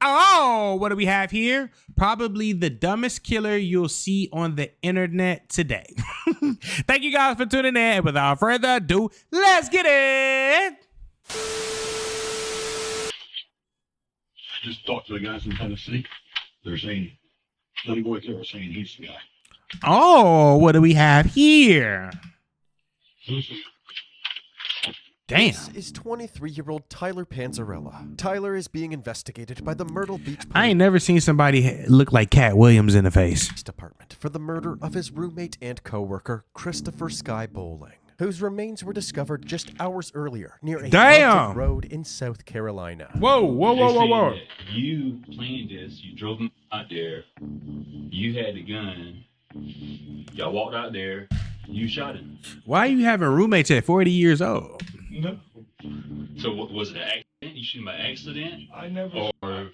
Oh, what do we have here? Probably the dumbest killer you'll see on the internet today. Thank you guys for tuning in. And without further ado, let's get it. I just talked to the guys in Tennessee. They're saying, Sonny Boy Killer saying he's the guy. Oh, what do we have here? Damn. This is 23-year-old Tyler Panzarella. Tyler is being investigated by the Myrtle Beach Police I ain't never seen somebody look like Cat Williams in the face. Department for the murder of his roommate and co-worker, Christopher Sky Bowling, whose remains were discovered just hours earlier near a haunted road in South Carolina. Whoa, whoa, whoa, whoa, whoa. You planned this. You drove him out there. You had the gun. Y'all walked out there. You shot him. Why are you having roommates at 40 years old? No. So what was it? An accident? You shoot him by accident? I never. Or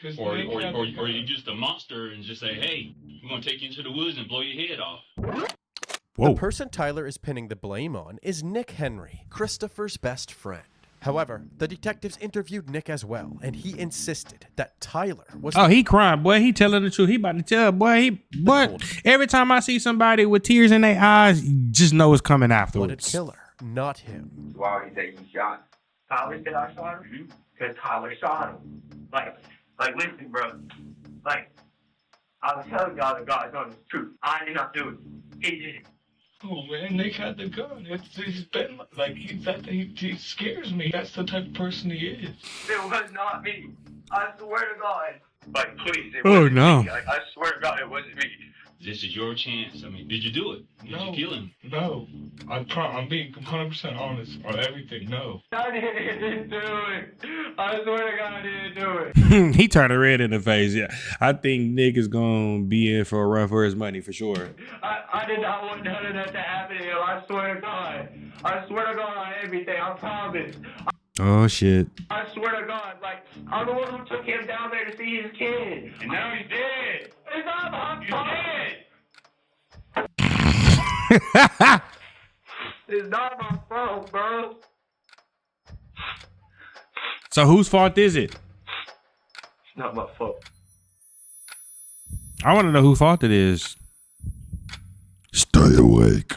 you just a monster and just say, hey, we're gonna take you into the woods and blow your head off. Whoa. The person Tyler is pinning the blame on is Nick Henry, Christopher's best friend. However, the detectives interviewed Nick as well, and he insisted that Tyler was... Oh, he crying, boy. He telling the truth. He about to tell, boy. Every time I see somebody with tears in their eyes, just know it's coming afterwards. wanted killer, not him. Why would he say he shot? Tyler said I shot him? Because Tyler shot him. Like, listen, bro. Like, I was telling y'all the guy's on his truth. I did not do it. He did it. Oh man, Nick had the gun. He's been like he scares me. That's the type of person he is. It was not me. I swear to God. Like, please, it Oh, wasn't no. me. Like, I swear to God, it wasn't me. This is your chance. I mean, did you do it? Did you kill him? No. I'm being 100% honest on everything. No. I didn't do it. I swear to God, I didn't do it. He turned red in the face. Yeah, I think Nick is gonna be in for a run for his money for sure. I did not want none of that to happen to him. I swear to God. I swear to God on everything. I promise. Oh shit. I swear to God, like, I'm the one who took him down there to see his kid. And now he's dead. It's not my fault. It's not my fault, bro. So whose fault is it? It's not my fault. I want to know whose fault it is. Stay awake.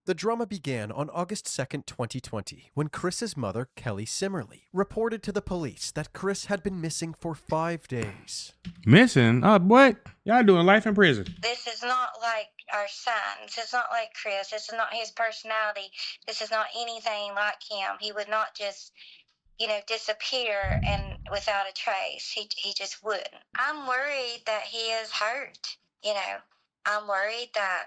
The drama began on August 2nd, 2020, when Chris's mother, Kelly Simmerly, reported to the police that Chris had been missing for 5 days. Missing? What? Y'all doing life in prison? This is not like our son. This is not like Chris. This is not his personality. This is not anything like him. He would not just, disappear and without a trace. He just wouldn't. I'm worried that he is hurt. I'm worried that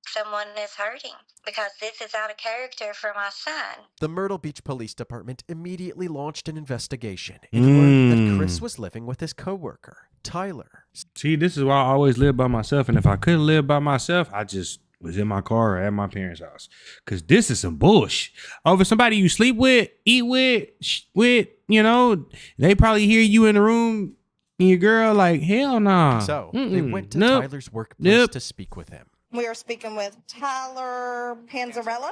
someone is hurting because this is out of character for my son. The Myrtle Beach Police Department immediately launched an investigation and learned that Chris was living with his coworker, Tyler. See, this is why I always live by myself, and if I couldn't live by myself, I just was in my car or at my parents' house. Cause this is some bullshit. Over somebody you sleep with, eat with, they probably hear you in the room and your girl like, hell nah. So they went to Tyler's workplace to speak with him. We are speaking with Tyler Panzarella.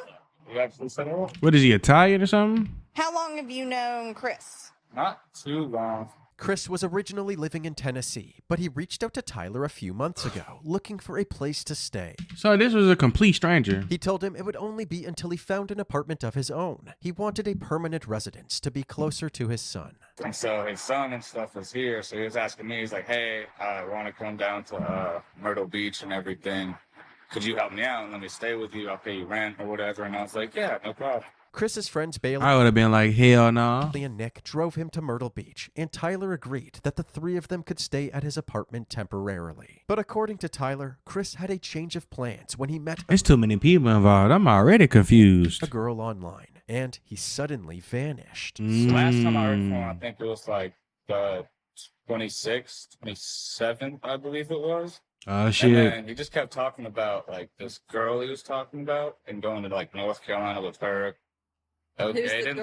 What is he, Italian or something? How long have you known Chris? Not too long. Chris was originally living in Tennessee, but he reached out to Tyler a few months ago, looking for a place to stay. So this was a complete stranger. He told him it would only be until he found an apartment of his own. He wanted a permanent residence to be closer to his son. And so his son and stuff was here, so he was asking me, he's like, hey, I want to come down to Myrtle Beach and everything. Could you help me out and let me stay with you? I'll pay you rent or whatever. And I was like, yeah, no problem. Chris's friends Bailey I would have been like, hell no. and Nick drove him to Myrtle Beach, and Tyler agreed that the three of them could stay at his apartment temporarily. But according to Tyler, Chris had a change of plans when he met There's too many people involved. I'm already confused. a girl online, and he suddenly vanished. Last time I heard from him, I think it was like the 26th, 27th, I believe it was. Oh shit. And then he just kept talking about like this girl he was talking about and going to like North Carolina with her. Okay,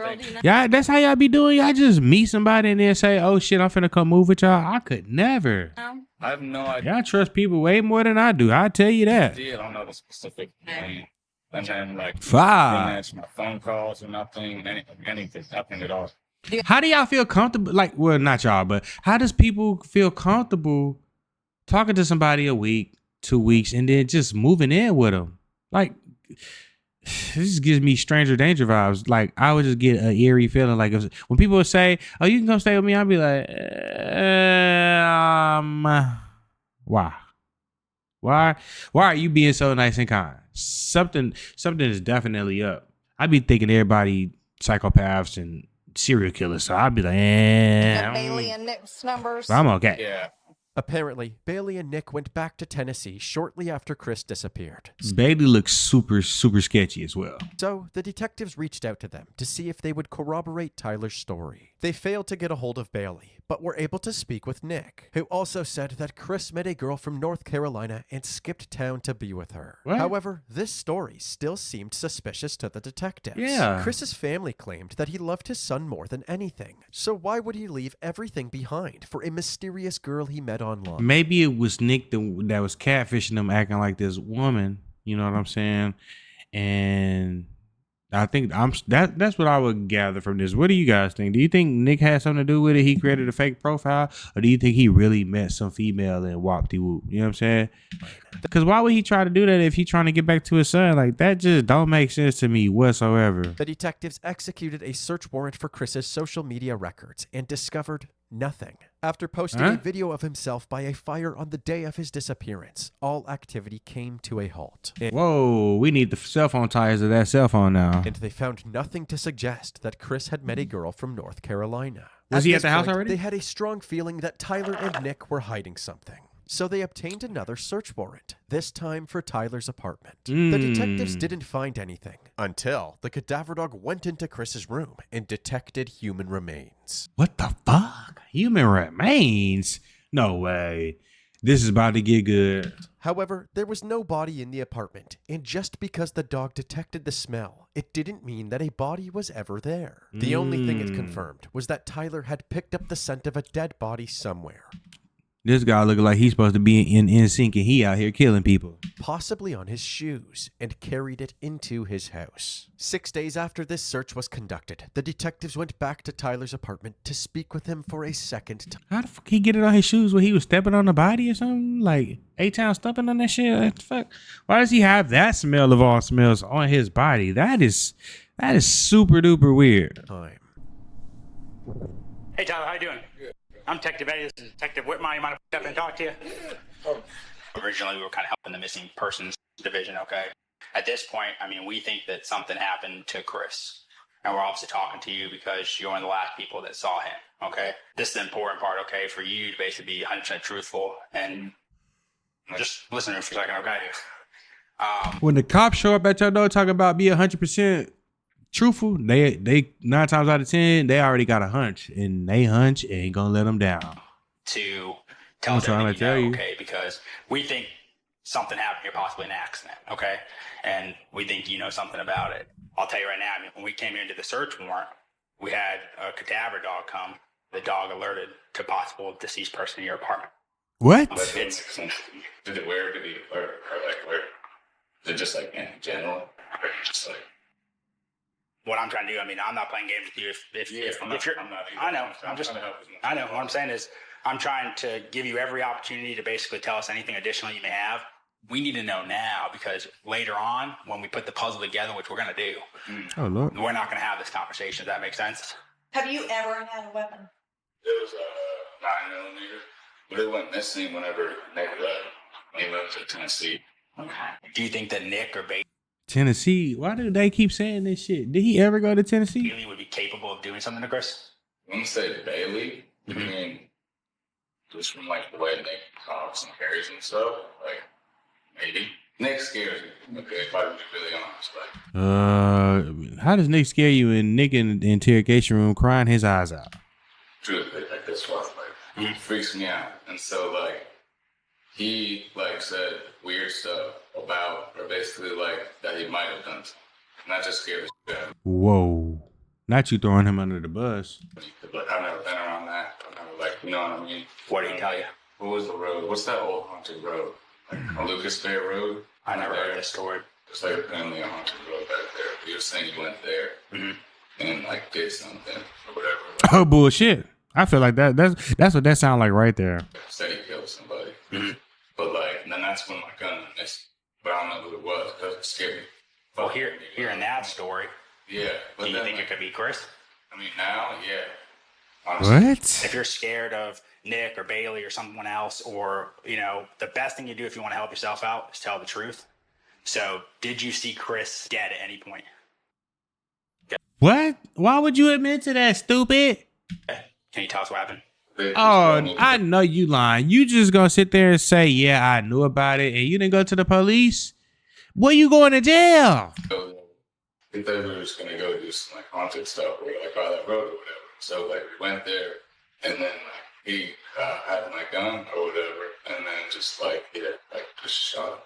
Yeah, that's how y'all be doing. Y'all just meet somebody and then say, oh shit, I'm finna come move with y'all. I could never. I have no idea. Y'all trust people way more than I do. I tell you that. I don't know the specific name. And then like Fuck. didn't answer my phone calls or nothing, anything, nothing at all. How do y'all feel comfortable? Like, well, not y'all, but how does people feel comfortable talking to somebody a week, 2 weeks, and then just moving in with them? Like, this gives me Stranger Danger vibes. Like, I would just get an eerie feeling. Like, when people would say, "Oh, you can come stay with me," I'd be like, why? Why are you being so nice and kind? Something is definitely up. I'd be thinking everybody psychopaths and serial killers, so I'd be like, Bailey and Nick's numbers. I'm okay. Yeah. Apparently, Bailey and Nick went back to Tennessee shortly after Chris disappeared. Bailey looks super sketchy as well. So, the detectives reached out to them to see if they would corroborate Tyler's story. They failed to get a hold of Bailey, but were able to speak with Nick, who also said that Chris met a girl from North Carolina and skipped town to be with her. What? However, this story still seemed suspicious to the detectives. Yeah. Chris's family claimed that he loved his son more than anything, so why would he leave everything behind for a mysterious girl he met online? Maybe it was Nick that was catfishing him, acting like this woman. You know what I'm saying? And I think that's what I would gather from this. What do you guys think? Do you think Nick had something to do with it? He created a fake profile, or do you think he really met some female and whoop-de-whoop? You know what I'm saying? Because why would he try to do that if he's trying to get back to his son? Like, that just don't make sense to me whatsoever. The detectives executed a search warrant for Chris's social media records and discovered nothing. After posting a video of himself by a fire on the day of his disappearance, all activity came to a halt. Whoa, we need the cell phone tires of that cell phone now. And they found nothing to suggest that Chris had met a girl from North Carolina. Was he at this the house point, already? They had a strong feeling that Tyler and Nick were hiding something. So they obtained another search warrant, this time for Tyler's apartment. The detectives didn't find anything until the cadaver dog went into Chris's room and detected human remains. What the fuck? Human remains? No way. This is about to get good. However, there was no body in the apartment, and just because the dog detected the smell, it didn't mean that a body was ever there. The only thing it confirmed was that Tyler had picked up the scent of a dead body somewhere. This guy looking like he's supposed to be in NSYNC and he out here killing people. Possibly on his shoes, and carried it into his house. 6 days after this search was conducted, the detectives went back to Tyler's apartment to speak with him for a second time. How the fuck he get it on his shoes when he was stepping on the body or something? Like A-Town stepping on that shit? What the fuck? Why does he have that smell of all smells on his body? That is super duper weird. Hey Tyler, how you doing? I'm Detective Eddie. This is Detective Whitmire. You mind if I step in and talk to you? Originally, we were kind of helping the missing persons division, okay? At this point, I mean, we think that something happened to Chris. And we're obviously talking to you because you're one of the last people that saw him, okay? This is the important part, okay, for you to basically be 100% truthful and just listen to me for a second, okay? When the cops show up at your door talking about be 100% truthful, they 9 times out of 10 they already got a hunch, and they hunch ain't gonna let them down. To tell us everything you know, okay? Because we think something happened here, possibly an accident, okay? And we think you know something about it. I'll tell you right now, I mean, when we came here into the search warrant, we had a cadaver dog come. The dog alerted to possible deceased person in your apartment. What? Did it where? Did he alert? Or like where? Is it just like in general? Or just like... What I'm trying to do, I mean, I'm not playing games with you. If you're, I know. I know. What I'm saying is, I'm trying to give you every opportunity to basically tell us anything additional you may have. We need to know now, because later on, when we put the puzzle together, which we're going to do, oh Lord, we're not going to have this conversation. Does that make sense? Have you ever had a weapon? It was a 9mm, but it went missing whenever Nick left. When he moved to Tennessee. Okay. Do you think that Nick or Bailey Tennessee? Why do they keep saying this shit? Did he ever go to Tennessee? would be capable of doing something to Chris? When you say Bailey, you mean just from like the way Nick talks and carries and stuff? Like, maybe. Nick scares me. Okay, if I would be really honest. Like, how does Nick scare you? And Nick in the interrogation room crying his eyes out. Truthfully, like this was like, he freaks me out. And so like, he like said weird stuff about, or basically like that he might have done something. And that just scared the shit out of me. Whoa. Not you throwing him under the bus. But I've never been around that. I've never, like, you know what I mean? What did he tell you? What was the road? What's that old haunted road? Like, Lucas Fair Road? I never heard this story. It's like apparently a haunted road back there. You were saying you went there and like did something or whatever. Like, Oh bullshit! I feel like that's what that sound like right there. said he killed somebody. But like, then that's when my gun missed. But I don't know who it was because it's scary. Well, hearing that story, Yeah. But do you then, think it could be Chris? I mean, now, yeah. Honestly. What? If you're scared of Nick or Bailey or someone else, or, the best thing you do if you want to help yourself out is tell the truth. So, did you see Chris dead at any point? What? Why would you admit to that, stupid? Can you tell us what happened? Oh, I know you lying. You just gonna sit there and say, yeah, I knew about it, and you didn't go to the police? Boy, you going to jail? We thought we were just gonna go do some like haunted stuff, or like by that road or whatever. So like we went there, and then like he had my gun or whatever, and then just like just shot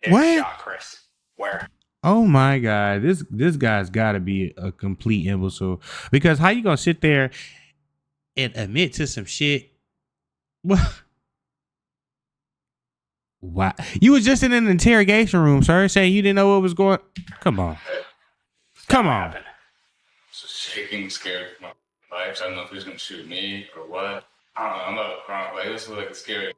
him. What? Shot Chris. Where? Oh my God, this guy's got to be a complete imbecile. Because how you gonna sit there and admit to some shit? What? Why? You was just in an interrogation room, sir, saying you didn't know what was going. Come on, come on. Just shaking, scared for my life. I don't know if he's gonna shoot me or what. I don't know. I'm not crying. Like this was like a scary.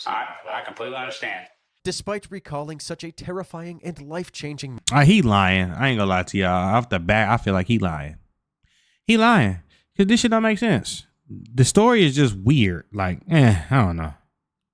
I completely understand. Despite recalling such a terrifying and life-changing He lying. I ain't gonna lie to y'all. Off the bat, I feel like he lying. He lying because this shit don't make sense. The story is just weird. Like, I don't know.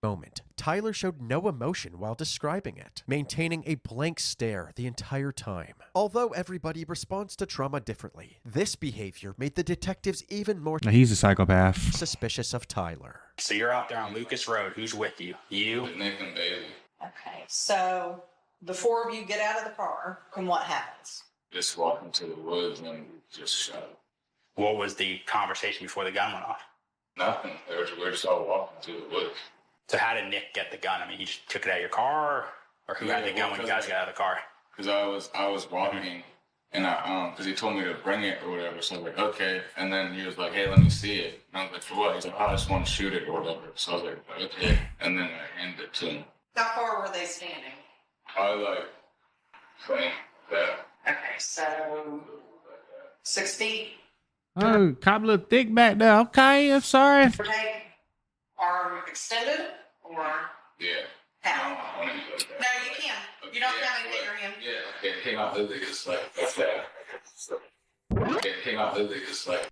moment, Tyler showed no emotion while describing it, maintaining a blank stare the entire time. Although everybody responds to trauma differently, this behavior made the detectives even more He's a psychopath. suspicious of Tyler. So you're out there on Lucas Road. Who's with you? You? Nick and Bailey. Okay, so the four of you get out of the car, and what happens? Just walk into the woods and just shot. What was the conversation before the gun went off? Nothing. We're just all walking to the woods. So how did Nick get the gun? I mean, he just took it out of your car, or who had the gun when you guys got out of the car? Because I was walking, and because he told me to bring it or whatever. So I was like, okay. And then he was like, hey, let me see it. And I was like, for what? He's like, I just want to shoot it or whatever. So I was like, okay. And then I handed it to him. How far were they standing? I like saying that. Okay, so 6 feet. Oh, cop a little thick back there. Okay, I'm sorry. Take arm extended or Yeah. how? I want to do like that. No, you can't. You don't have anything near him. Yeah. Okay. Came out literally just like that. Okay. Came out literally just like.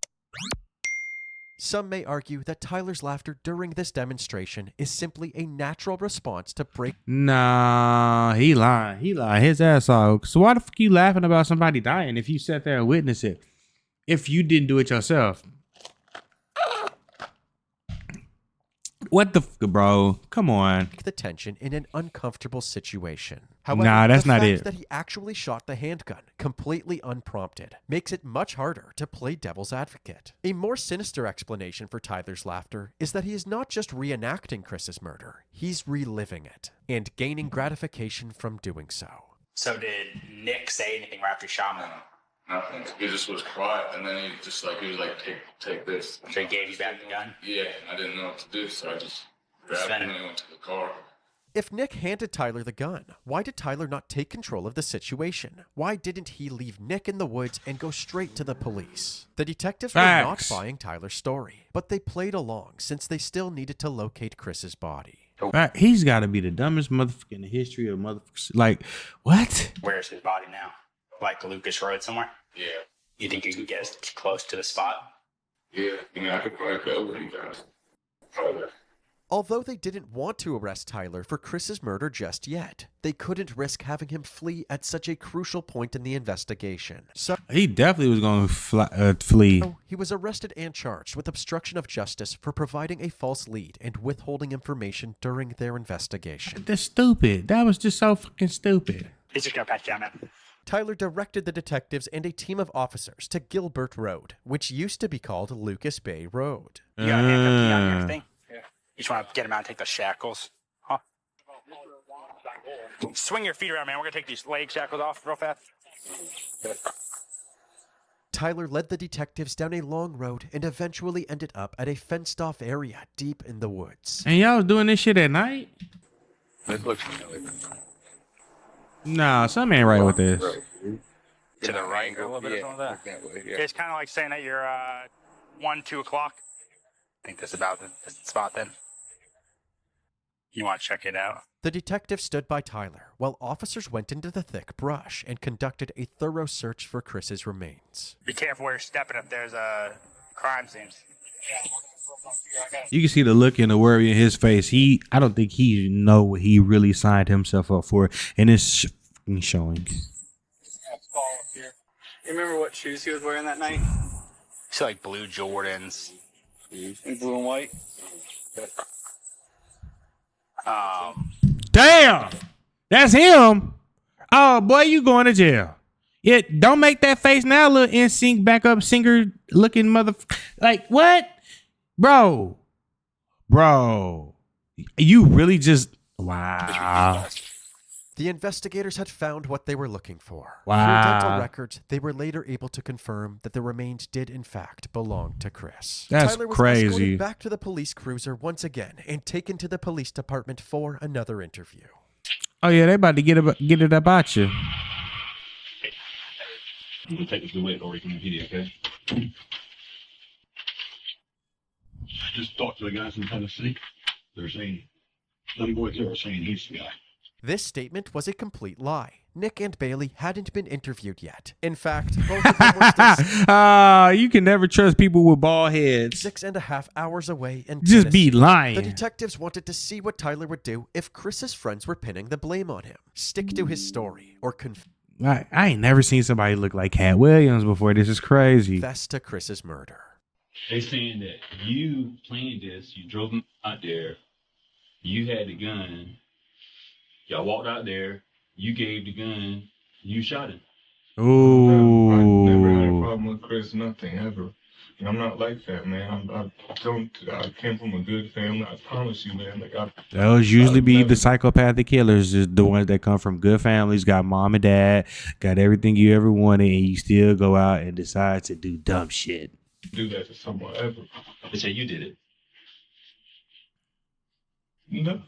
Some may argue that Tyler's laughter during this demonstration is simply a natural response to break. Nah, he lying. He lying his ass off. So why the fuck you laughing about somebody dying if you sat there and witnessed it? If you didn't do it yourself. What the fuck, bro? Come on. The tension in an uncomfortable situation. However, Nah, that's the not fact it. that he actually shot the handgun completely unprompted makes it much harder to play devil's advocate. A more sinister explanation for Tyler's laughter is that he is not just reenacting Chris's murder, he's reliving it and gaining gratification from doing so. So did Nick say anything right after he shot him? Nothing. He just was quiet, and then he was like, take this. So he gave you back the gun? Yeah, I didn't know what to do, so I just grabbed it and I went to the car. If Nick handed Tyler the gun, why did Tyler not take control of the situation? Why didn't he leave Nick in the woods and go straight to the police? The detectives were not Facts. buying Tyler's story, but they played along since they still needed to locate Chris's body. He's got to be the dumbest motherfucker in the history of motherfuckers. Like, what? Where's his body now? Like Lucas Road somewhere? Yeah. You think you can get as close to the spot? Yeah. I mean, I could probably go with you guys. Probably. Although they didn't want to arrest Tyler for Chris's murder just yet, they couldn't risk having him flee at such a crucial point in the investigation. So He definitely was going to flee. he was arrested and charged with obstruction of justice for providing a false lead and withholding information during their investigation. That's stupid. That was just so fucking stupid. He's just going to pat you down, man. Tyler directed the detectives and a team of officers to Gilbert Road, which used to be called Lucas Bay Road. You got a handcuff key on and everything? Yeah. You just want to get him out and take the shackles? Huh? Swing your feet around, man. We're going to take these leg shackles off real fast. Tyler led the detectives down a long road and eventually ended up at a fenced-off area deep in the woods. And y'all was doing this shit at night? It looks familiar. Nah, something ain't right with this. To the right a little bit or something like that. It's kind of like saying that you're 1, 2 o'clock. I think that's about the spot then. You want to check it out? The detective stood by Tyler while officers went into the thick brush and conducted a thorough search for Chris's remains. Be careful where you're stepping if there's crime scenes. You can see the look and the worry in his face. I don't think he know what he really signed himself up for, and it's showing. You remember what shoes he was wearing that night? It's like blue Jordans. In blue and white. Damn, that's him. Oh boy, you going to jail? Yeah, don't make that face now, little NSYNC backup singer looking mother. Like what, bro? You really just wow. The investigators had found what they were looking for. Wow. Through dental records, they were later able to confirm that the remains did in fact belong to Chris. That's Tyler was crazy. escorted back to the police cruiser once again and taken to the police department for another interview. Oh yeah, they about to get it about you. You can take us away or you can PD, okay? Just talk to the guys in Tennessee. They're saying, them boys there are saying he's the guy. This statement was a complete lie. Nick and Bailey hadn't been interviewed yet. In fact, both of them were still You can never trust people with bald heads. 6.5 hours away in Just be Tennessee. lying. The detectives wanted to see what Tyler would do if Chris's friends were pinning the blame on him. Stick to his story or I ain't never seen somebody look like Cat Williams before. This is crazy. confess to Chris's murder. They saying that you planned this, you drove him out there, you had the gun, y'all walked out there, you gave the gun, you shot him. Ooh. I never had a problem with Chris, nothing ever. And I'm not like that, man. I came from a good family. I promise you, man. Those usually be the psychopathic killers, is the ones that come from good families, got mom and dad, got everything you ever wanted, and you still go out and decide to do dumb shit. Do that to someone ever. They say you did it. No.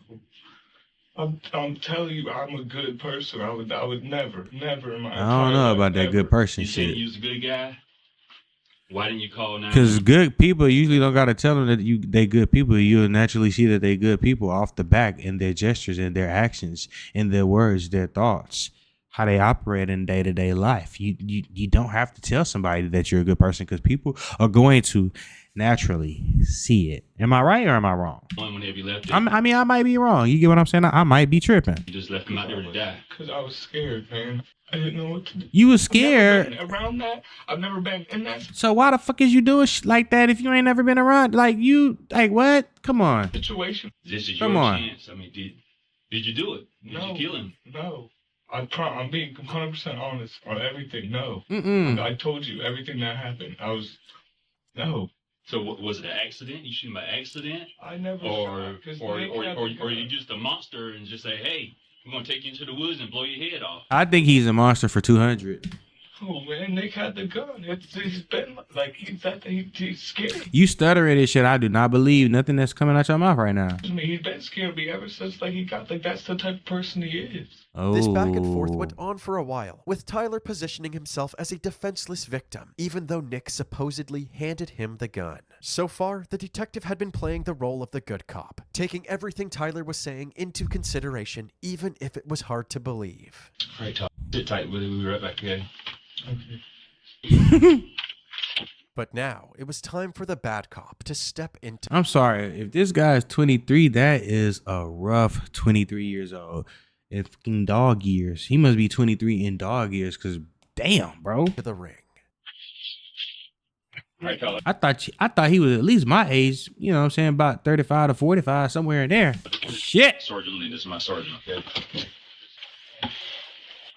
I'm telling you, I'm a good person. I would never in my I don't know about that good person You saying shit. you was a good guy? Why didn't you call 911? Because good people usually don't gotta tell them that they good people. You'll naturally see that they good people off the back in their gestures, in their actions, in their words, their thoughts, how they operate in day-to-day life. You don't have to tell somebody that you're a good person because people are going to naturally see it. Am I right or am I wrong? Whenever you left it, I might be wrong. You get what I'm saying? I might be tripping. you just left him out there to die. Because I was scared, man. I didn't know what to do. You was I've never scared. been around that. I've never been in that So why the fuck is you doing like that if you ain't never been around? Like what? Come on. situation. This is Come your on. chance. I mean, did you do it? Did No. you kill him? No. I'm being 100% honest on everything. No. Mm-mm. I told you everything that happened. No. So was it an accident? You shoot him by accident? I never Or shot, 'cause or Nick or, had or, the or gun. you just a monster and just say, hey, we're gonna take you into the woods and blow your head off. I think he's a monster for 200. Oh man, Nick had the gun. He's been like he's scared You stuttering and shit. I do not believe nothing that's coming out your mouth right now. me. He's been scared of me ever since he got that's the type of person he is. Oh. This back and forth went on for a while, with Tyler positioning himself as a defenseless victim, even though Nick supposedly handed him the gun. So far, the detective had been playing the role of the good cop, taking everything Tyler was saying into consideration, even if it was hard to believe. All right, Todd. Sit tight with it. We'll be right back, okay? Okay. But now, it was time for the bad cop to step into... I'm sorry. If this guy is 23, that is a rough 23 years old. In fucking dog years. He must be 23 in dog years because damn, bro. the ring. All right, fella. I thought he was at least my age, you know what I'm saying, about 35 to 45, somewhere in there. Shit. Sergeant Lee, this is my sergeant, okay?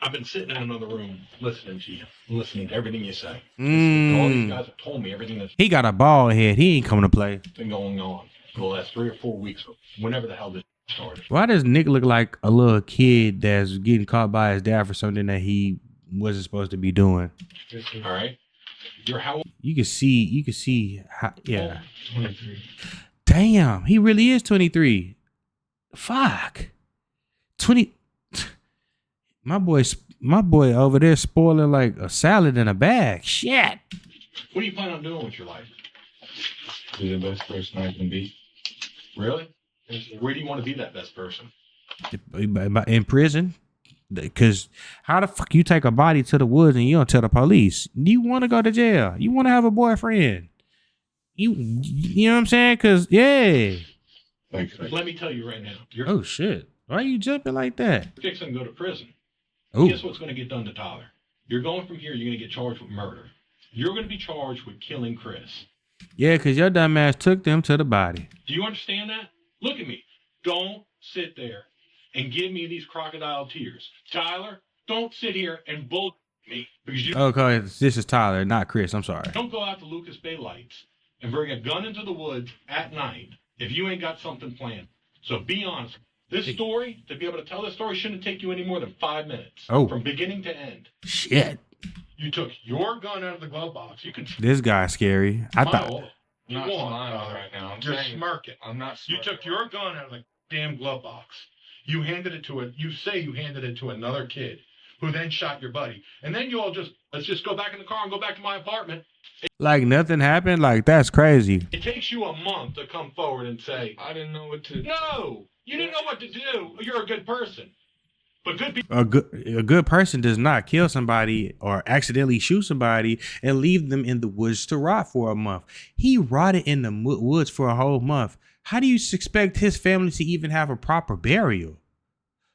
I've been sitting in another room listening to you, listening to everything you say. Mm. All these guys have told me everything that's He got a bald head. He ain't coming to play. been going on for the last 3 or 4 weeks, whenever the hell this started. Why does Nick look like a little kid that's getting caught by his dad for something that he wasn't supposed to be doing? All right? You're how You can see how, yeah. 23. Damn, he really is 23. Fuck. 20. My boy over there spoiling like a salad in a bag. Shit. What do you plan on doing with your life? Be the best person I can be. Really? Where do you want to be that best person? In prison. Because how the fuck you take a body to the woods and you don't tell the police? You want to go to jail. You want to have a boyfriend. You know what I'm saying? Because, yeah. Let me tell you right now. Oh, shit. Why are you jumping like that? You're fixing to go to prison. Ooh. Guess what's going to get done to Tyler? You're going from here, you're going to get charged with murder. You're going to be charged with killing Chris. Yeah, because your dumb ass took them to the body. Do you understand that? Look at me. Don't sit there and give me these crocodile tears. Tyler, don't sit here and bull me. Because you Okay, this is Tyler, not Chris. I'm sorry. don't go out to Lucas Bay Lights and bring a gun into the woods at night if you ain't got something planned. So be honest. This story, to be able to tell this story, shouldn't take you any more than 5 minutes. Oh. From beginning to end. Shit. You took your gun out of the glove box. You can This guy's scary. I thought. smile. I'm not You won't. smiling right now. You're smirking. I'm not You smirking. took your gun out of the damn glove box. You handed it to you say you handed it to another kid who then shot your buddy. And then you all let's just go back in the car and go back to my apartment. Like nothing happened? Like that's crazy. It takes you a month to come forward and say, I didn't know what to. no, you didn't know what to do. You're a good person. But good people. A good person does not kill somebody or accidentally shoot somebody and leave them in the woods to rot for a month. He rotted in the woods for a whole month. How do you expect his family to even have a proper burial?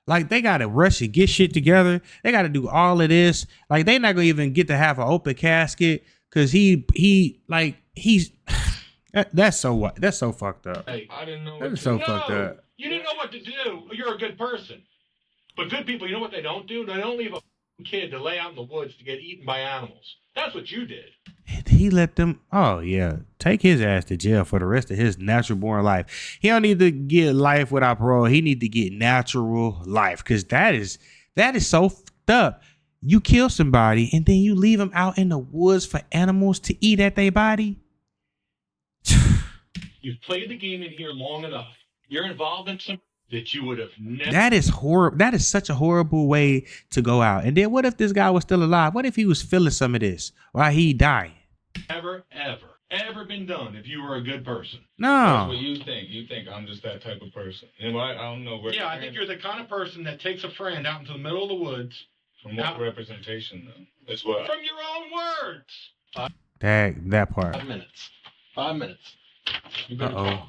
Like they gotta rush and get shit together. They gotta do all of this. Like they not gonna even get to have an open casket because he's that's so fucked up. Hey, I didn't know. That's so fucked up. You didn't know what to do. You're a good person. But good people, you know what they don't do? They don't leave a kid to lay out in the woods to get eaten by animals. That's what you did. He let them, oh yeah, take his ass to jail for the rest of his natural born life. He don't need to get life without parole. He need to get natural life because that is so fucked up. You kill somebody and then you leave them out in the woods for animals to eat at their body. You've played the game in here long enough. You're involved in some that you would have never. That is horrible. That is such a horrible way to go out. And then what if this guy was still alive? What if he was feeling some of this while he dying? Ever been done if you were a good person. No. That's what you think. You think I'm just that type of person. And I don't know where. Yeah, I think you're the kind of person that takes a friend out into the middle of the woods. From what representation, though? That's what. From your own words. That part. 5 minutes. 5 minutes. You better Uh-oh. talk.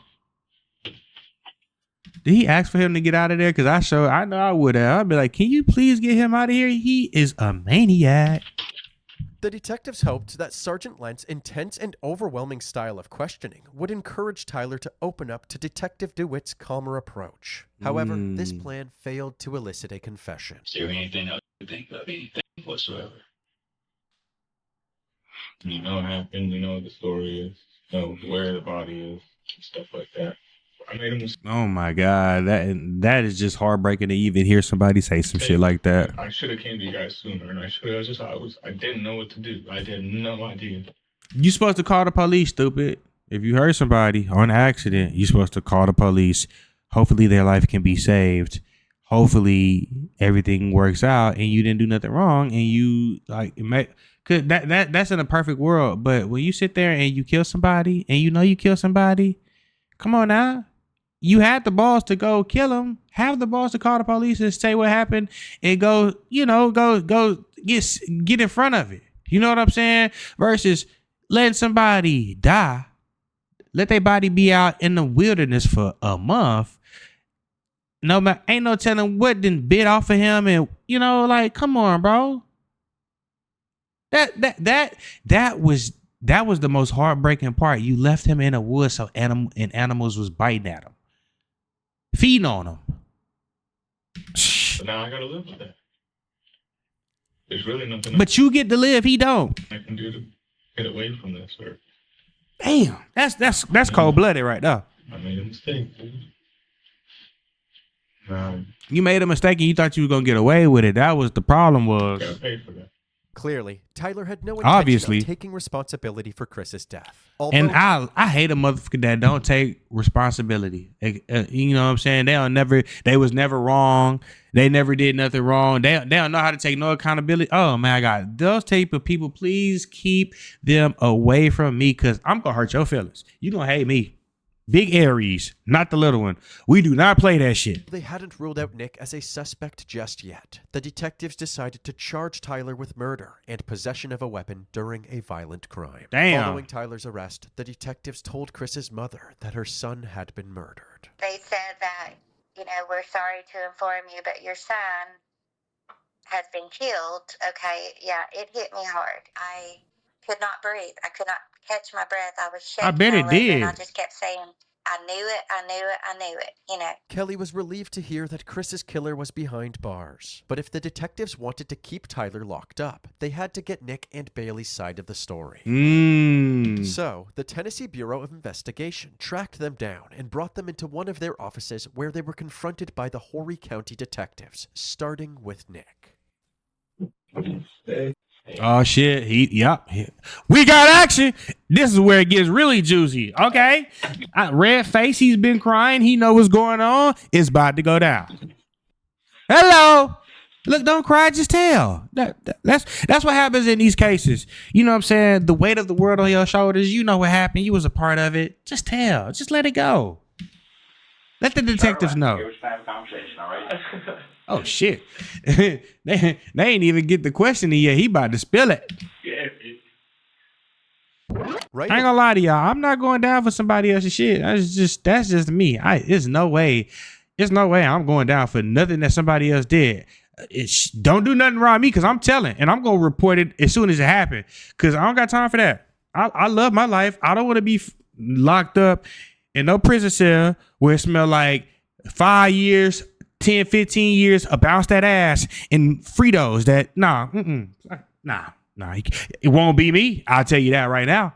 Did he ask for him to get out of there? Because I know I would have. I'd be like, can you please get him out of here? He is a maniac. The detectives hoped that Sergeant Lent's intense and overwhelming style of questioning would encourage Tyler to open up to Detective DeWitt's calmer approach. However, this plan failed to elicit a confession. Is there anything else you think of? Anything whatsoever? You know what happened. You know what the story is. You know where the body is. Stuff like that. I made a mistake. Oh my God, that is just heartbreaking to even hear somebody say some shit like that. I should have came to you guys sooner, and I didn't know what to do. I had no idea. You supposed to call the police, stupid. If you hurt somebody on accident, you're supposed to call the police. Hopefully their life can be saved. Hopefully everything works out and you didn't do nothing wrong and you that's in a perfect world. But when you sit there and you kill somebody and you know you kill somebody, come on now. You had the balls to go kill him. Have the balls to call the police and say what happened and go get in front of it. You know what I'm saying? Versus letting somebody die. Let their body be out in the wilderness for a month. No man, ain't no telling what didn't bit off of him, and come on, bro. That was the most heartbreaking part. You left him in a woods so animals was biting at him, feeding on him. But now I gotta live with that. There's really nothing. But you get to live. He don't. I can do to get away from this. Or damn, that's cold blooded right there. I made a mistake, dude. You made a mistake and you thought you were gonna get away with it. That was the problem. Was gotta pay for that. Clearly, Tyler had no intention Obviously. of taking responsibility for Chris's death. And I hate a motherfucker that don't take responsibility. You know what I'm saying? They was never wrong. They never did nothing wrong. They don't know how to take no accountability. Oh my God. Those type of people, please keep them away from me, because I'm gonna hurt your feelings. You gonna hate me. Big Aries, not the little one. We do not play that shit. They hadn't ruled out Nick as a suspect just yet. The detectives decided to charge Tyler with murder and possession of a weapon during a violent crime. Damn. Following Tyler's arrest, the detectives told Chris's mother that her son had been murdered. They said that, we're sorry to inform you, but your son has been killed. Okay, yeah, it hit me hard. I could not breathe. I could not catch my breath. I was shaking. I bet it did. And I just kept saying, I knew it, I knew it, I knew it, Kelly was relieved to hear that Chris's killer was behind bars. But if the detectives wanted to keep Tyler locked up, they had to get Nick and Bailey's side of the story. So, the Tennessee Bureau of Investigation tracked them down and brought them into one of their offices, where they were confronted by the Horry County detectives, starting with Nick. Oh shit. We got action. This is where it gets really juicy. Okay. Red face, he's been crying. He know what's going on. It's about to go down. Hello. Look, don't cry, just tell. That's what happens in these cases. You know what I'm saying? The weight of the world on your shoulders. You know what happened. You was a part of it. Just tell. Just let it go. Let the detectives know. Oh shit. they ain't even get the question yet. He about to spill it. Right. I ain't gonna lie to y'all. I'm not going down for somebody else's shit. That's just me. There's no way I'm going down for nothing that somebody else did. Don't do nothing around me, because I'm telling, and I'm gonna report it as soon as it happens, because I don't got time for that. I love my life. I don't want to be locked up in no prison cell where it smell like 5 years, 10, 15 years, bounce that ass and Fritos. It won't be me. I'll tell you that right now.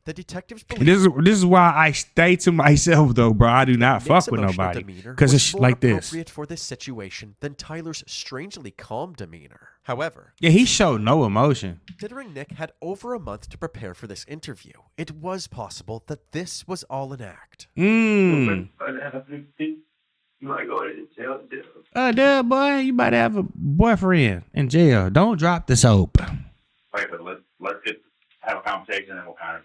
The detectives believe This is why I stay to myself, though, bro. I do not fuck with nobody, because it's like this. Appropriate for this situation than Tyler's strangely calm demeanor. However, yeah, he showed no emotion. Considering Nick had over a month to prepare for this interview, it was possible that this was all an act. You might go to jail. Duh, boy, you might have a boyfriend in jail. Don't drop the soap. Wait, but let's just have a conversation and we'll kind of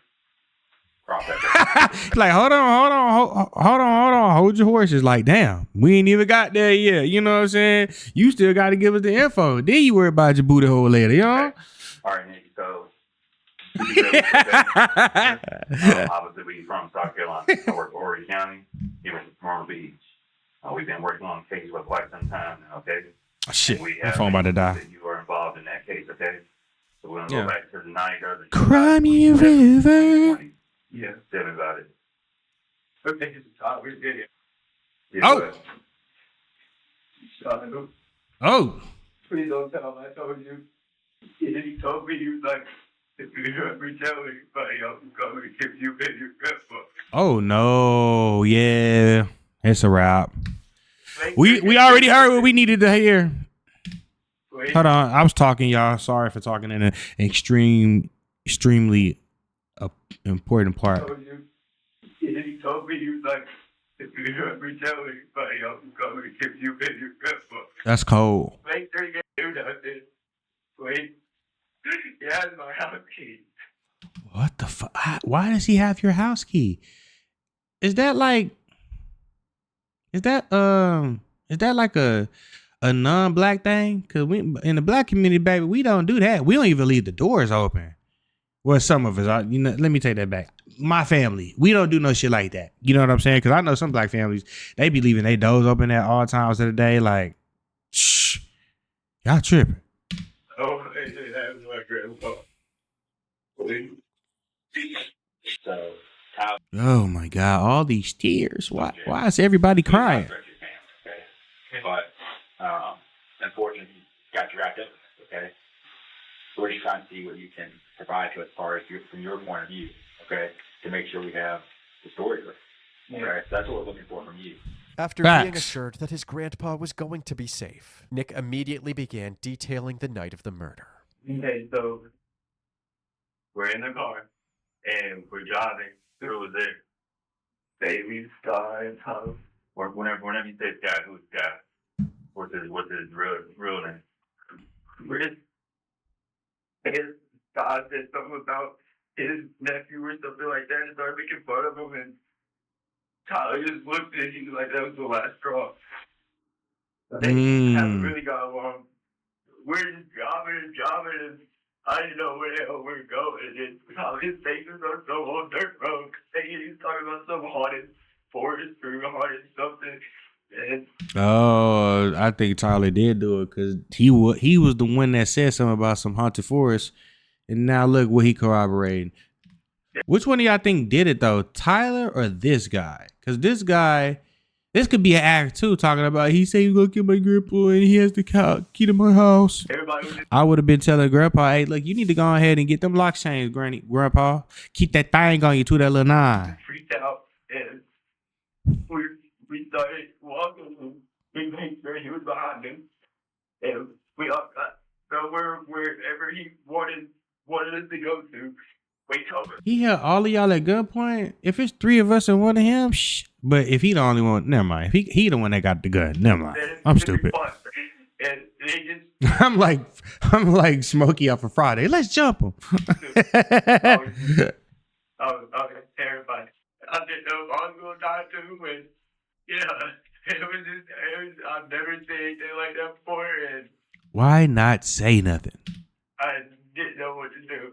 cross that. Like, hold on. Hold your horses. Like, damn, we ain't even got there yet. You know what I'm saying? You still got to give us the info. Then you worry about your booty hole later, you know? Okay. All right, Nick, so obviously we from South Carolina. I work for Horry County here in Myrtle Beach. We've been working on cases for quite some time now, okay? Oh, shit, my phone about to die. You are involved in that case, okay? So we're going to go back to the night of the Crimey River. Yeah, tell me about it. Okay, just talk. We're good. Oh. Please don't tell him I told you. He told me, he was like, if you ever tell anybody else, I'm going to give you in your grandpa. Oh, no. Yeah. It's a wrap. We already heard what we needed to hear. Hold on. I was talking, y'all. Sorry for talking in an extremely important part. He told me, he was like, if you ever tell anybody else, I'm going to give you in your grandpa. That's cold. Make sure you do nothing. Wait. He has my house key. What the fuck? Why does he have your house key? Is that like a non-black thing? Cause we in the black community, baby, we don't do that. We don't even leave the doors open. Well, some of us are. You know, let me take that back. My family, we don't do no shit like that. You know what I'm saying? Cause I know some black families, they be leaving their doors open at all times of the day. Like, shh, y'all tripping. Oh, they have my grandpa. So, oh my God, all these tears. Why is everybody crying? But unfortunately, you got you wrapped up. Okay, so we're just trying to see what you can provide to us as far as from your point of view. Okay, to make sure we have the story. Okay, so that's what we're looking for from you. After being assured that his grandpa was going to be safe, Nick immediately began detailing the night of the murder. Okay, so we're in the car and we're driving through there. Baby Sky and Tyler. Or whenever you say Sky, who's Sky? What's his real name? We're just his Sky said something about his nephew or something like that and started making fun of him, and Tyler just looked at him like that was the last straw. They haven't really got along. We're just driving, and I didn't know where the hell we're going. And Tyler's faces are so on dirt road. He's talking about some haunted forest or haunted something. And Oh, I think Tyler did do it because he was the one that said something about some haunted forest, and now look what he corroborated. Which one of y'all think did it though, Tyler or this guy? Because this could be an act too, talking about he said he's gonna kill my grandpa and he has the key to my house. I would have been telling grandpa, hey, look, you need to go ahead and get them lock chains, grandpa. Keep that thing on you to that little 9. freaked out, and we started walking, and we made sure he was behind him, and we all got somewhere wherever he wanted us to go to. We told him. He held all of y'all at gunpoint. If it's 3 of us and one of him, but if he the only one, never mind. If he the one that got the gun, never mind. I'm stupid. And they just I'm like Smokey off of Friday. Let's jump him. I was terrified. I didn't know if I was going to die too, and I've never seen anything like that before, and Why not say nothing? I didn't know what to do.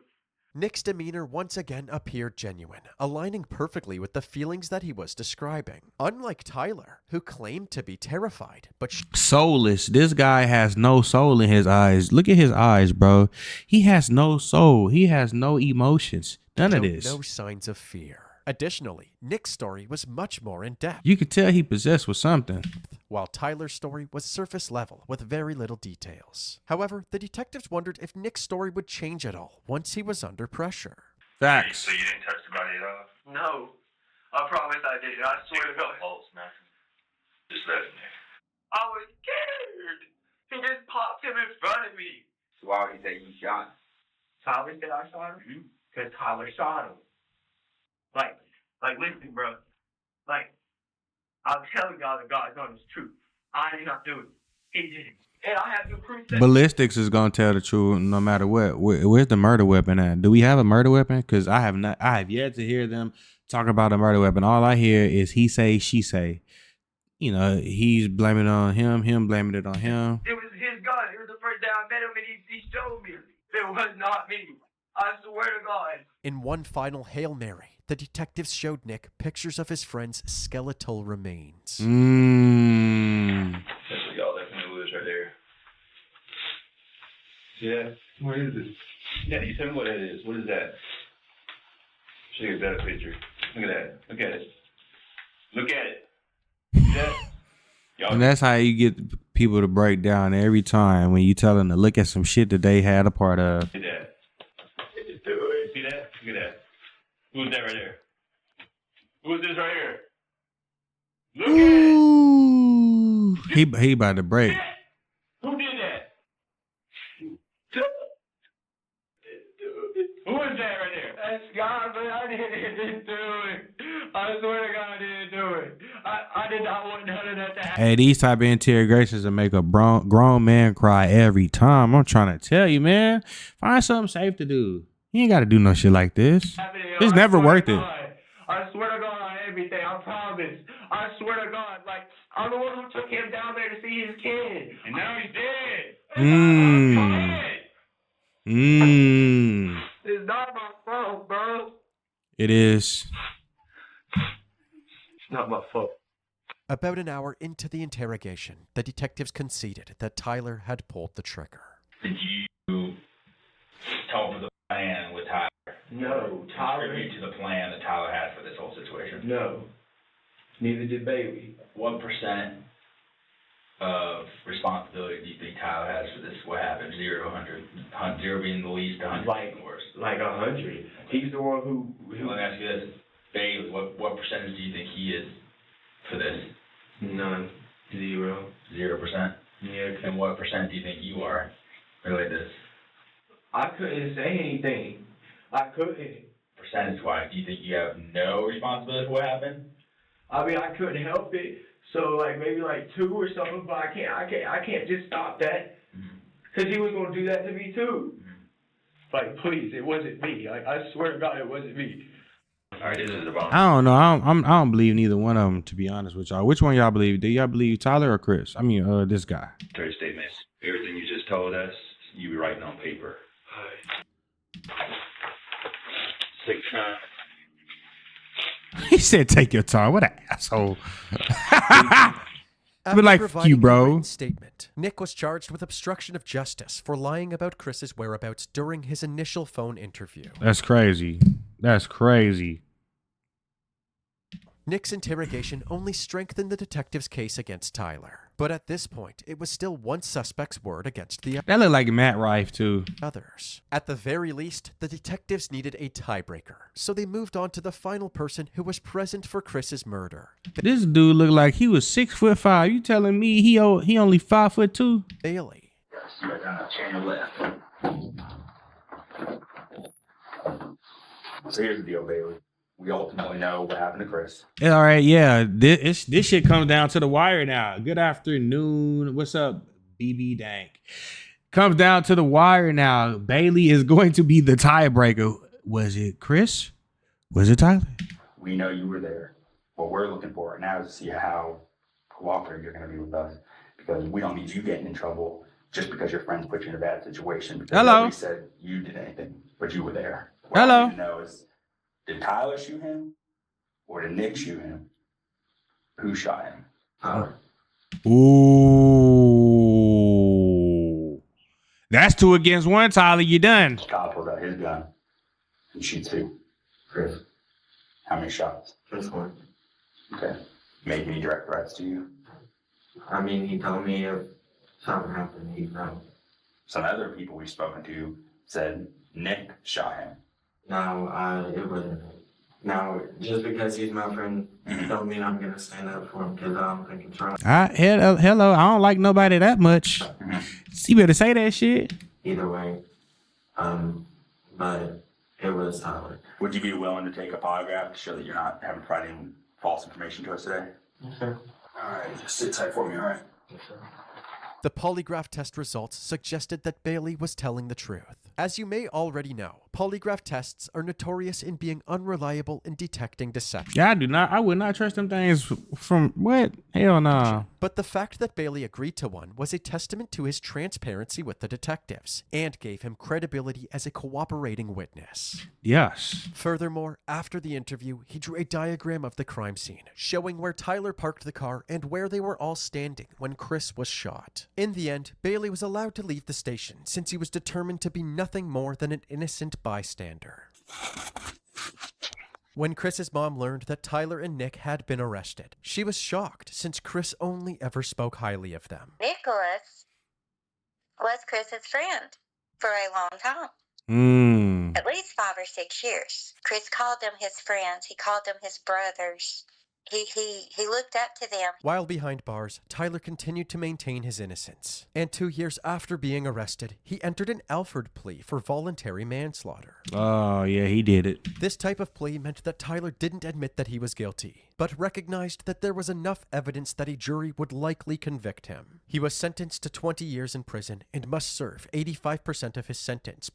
Nick's demeanor once again appeared genuine, aligning perfectly with the feelings that he was describing. Unlike Tyler, who claimed to be terrified, but soulless. This guy has no soul in his eyes. Look at his eyes, bro. He has no soul. He has no emotions. None of this. No signs of fear. Additionally, Nick's story was much more in-depth. You could tell he possessed with something. While Tyler's story was surface level with very little details. However, the detectives wondered if Nick's story would change at all once he was under pressure. Facts. So you didn't touch the body at all? No. I promise I didn't. I swear to God. Pulse, man. Just let him there. I was scared. He just popped him in front of me. So why would he say you shot? Tyler said I shot him? Because Tyler shot him. Like, listen, bro. Like, I'm telling y'all the God's honest truth. I did not do it. He did it. And I have to prove that. Ballistics is gonna tell the truth no matter what. Where's the murder weapon at? Do we have a murder weapon? Because I have yet to hear them talk about a murder weapon. All I hear is he say, she say. You know, he's blaming it on him blaming it on him. It was his gun. It was the first day I met him, and he showed me. It was not me. I swear to God. In one final Hail Mary, the detectives showed Nick pictures of his friend's skeletal remains. That's what y'all left in the woods right there. See that? What is it? Yeah, you tell me what that is. What is that? Show you a better picture. Look at that. Look at it. Look at it. See that? And that's how you get people to break down every time when you tell them to look at some shit that they had a part of. See that? See that? Look at that. Who's that right there? Who's this right here? Look Ooh. At it. He about to break. Who did that? Who is that right there? That's God, but I didn't do it. I swear to God I didn't do it. I did not want none of that to happen. Hey, these type of interrogations will make a grown man cry every time. I'm trying to tell you, man. Find something safe to do. You ain't got to do no shit like this. It's never worth it. I swear to God on everything. I promise. I swear to God. Like, I'm the one who took him down there to see his kid. And now he's dead. It's not my fault, bro. It is. It's not my fault. About an hour into the interrogation, the detectives conceded that Tyler had pulled the trigger. Did you tell him the plan with Tyler? No, Tyler. Contribute to the plan that Tyler had for this whole situation? No. Neither did Bailey. What percent of responsibility do you think Tyler has for this? What happened? 0 to 100. 0 being the least, 100 being the worst. Like 100. He's the one who. Let me ask you this. Bailey, what percentage do you think he is for this? None. 0. 0%? Yeah. And what percent do you think you are related to this? I couldn't say anything. I couldn't. Percentage-wise, do you think you have no responsibility for what happened? I mean, I couldn't help it. So like maybe like 2 or something, but I can't just stop that. Cause he was gonna do that to me too. Like, please, it wasn't me. I swear to God, it wasn't me. All right, this is about. I don't know. I don't believe neither one of them, to be honest with y'all. Which one y'all believe? Do y'all believe Tyler or Chris? I mean, this guy. Trade statements. Everything you just told us, you be writing on paper. Take time. He said, "Take your time." What an asshole. After like, providing you, a bro. written statement, Nick was charged with obstruction of justice for lying about Chris's whereabouts during his initial phone interview. That's crazy. That's crazy. Nick's interrogation only strengthened the detective's case against Tyler. But at this point, it was still one suspect's word against the That looked like Matt Rife, too. others. At the very least, the detectives needed a tiebreaker, so they moved on to the final person who was present for Chris's murder. This dude looked like he was 6'5". You telling me he only 5'2"? Bailey. So here's the deal, Bailey. We ultimately know what happened to Chris. Yeah, all right, yeah. This shit comes down to the wire now. Good afternoon. What's up, BB Dank? Comes down to the wire now. Bailey is going to be the tiebreaker. Was it Chris? Was it Tyler? We know you were there. What we're looking for right now is to see how cooperative you're going to be with us, because we don't need you getting in trouble just because your friends put you in a bad situation. Because Hello. Nobody said you did anything, but you were there. What Hello. I need to know is, did Tyler shoot him or did Nick shoot him? Who shot him? Ooh. That's 2 against 1, Tyler. You done. Kyle pulls out his gun and shoots who? Chris. How many shots? Just one. Okay. Make any direct threats to you? I mean, he told me if something happened, he'd know. Some other people we've spoken to said Nick shot him. No, it wasn't. Now, just because he's my friend, don't mean I'm gonna stand up for him, because I don't think it's right. Hello. I don't like nobody that much. You better say that shit. Either way, but it was Tyler. Would you be willing to take a polygraph to show that you're not having providing false information to us today? Sure. All right, just sit tight for me, all right? The polygraph test results suggested that Bailey was telling the truth. As you may already know, polygraph tests are notorious in being unreliable in detecting deception. Yeah, I would not trust them things from what? Hell no. But the fact that Bailey agreed to one was a testament to his transparency with the detectives and gave him credibility as a cooperating witness. Yes. Furthermore, after the interview, he drew a diagram of the crime scene, showing where Tyler parked the car and where they were all standing when Chris was shot. In the end, Bailey was allowed to leave the station since he was determined to be nothing more than an innocent bystander. When Chris's mom learned that Tyler and Nick had been arrested, she was shocked since Chris only ever spoke highly of them. Nicholas was Chris's friend for a long time. At least 5 or 6 years. Chris called them his friends. He called them his brothers. He looked up to them. While behind bars, Tyler continued to maintain his innocence. And 2 years after being arrested, he entered an Alford plea for voluntary manslaughter. Oh, yeah, he did it. This type of plea meant that Tyler didn't admit that he was guilty, but recognized that there was enough evidence that a jury would likely convict him. He was sentenced to 20 years in prison and must serve 85% of his sentence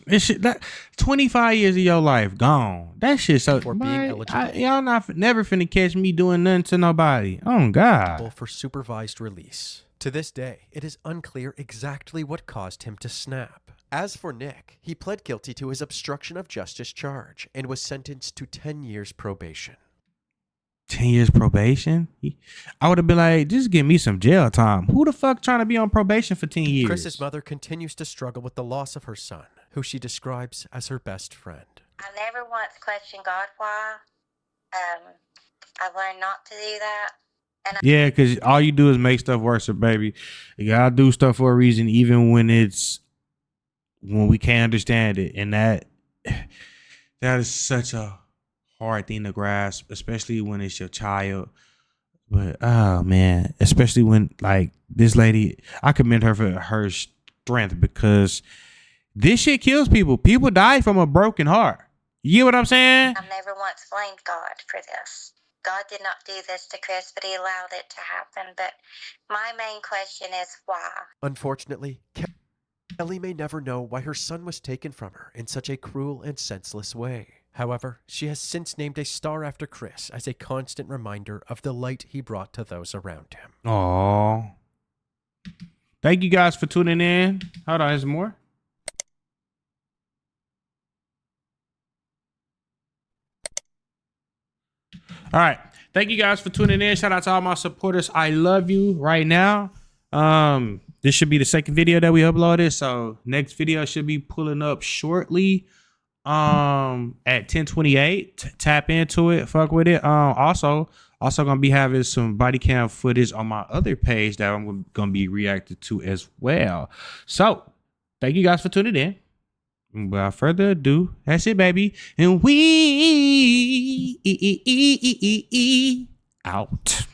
This shit, that 25 years of your life gone. That shit so. For being eligible. Y'all never finna catch me doing nothing to nobody. Oh God. for supervised release. To this day, it is unclear exactly what caused him to snap. As for Nick, he pled guilty to his obstruction of justice charge and was sentenced to 10 years probation. 10 years probation? I would have been like, just give me some jail time. Who the fuck trying to be on probation for 10 years? Chris's mother continues to struggle with the loss of her son, who she describes as her best friend. I never once questioned God why. I learned not to do that. And Yeah, because all you do is make stuff worse, baby. You gotta do stuff for a reason, even when we can't understand it. And that is such a hard thing to grasp, especially when it's your child. But oh man, especially when like this lady, I commend her for her strength, because This shit kills people. People die from a broken heart. You get what I'm saying? I've never once blamed God for this. God did not do this to Chris, but he allowed it to happen. But my main question is why? Unfortunately, Kelly may never know why her son was taken from her in such a cruel and senseless way. However, she has since named a star after Chris as a constant reminder of the light he brought to those around him. Aww. Thank you guys for tuning in. Hold on, there's more. All right. Thank you guys for tuning in. Shout out to all my supporters. I love you right now. This should be the second video that we uploaded. So next video should be pulling up shortly. At 10:28. Tap into it. Fuck with it. Also gonna be having some body cam footage on my other page that I'm gonna be reacting to as well. So thank you guys for tuning in. Without further ado, that's it, baby. And we out.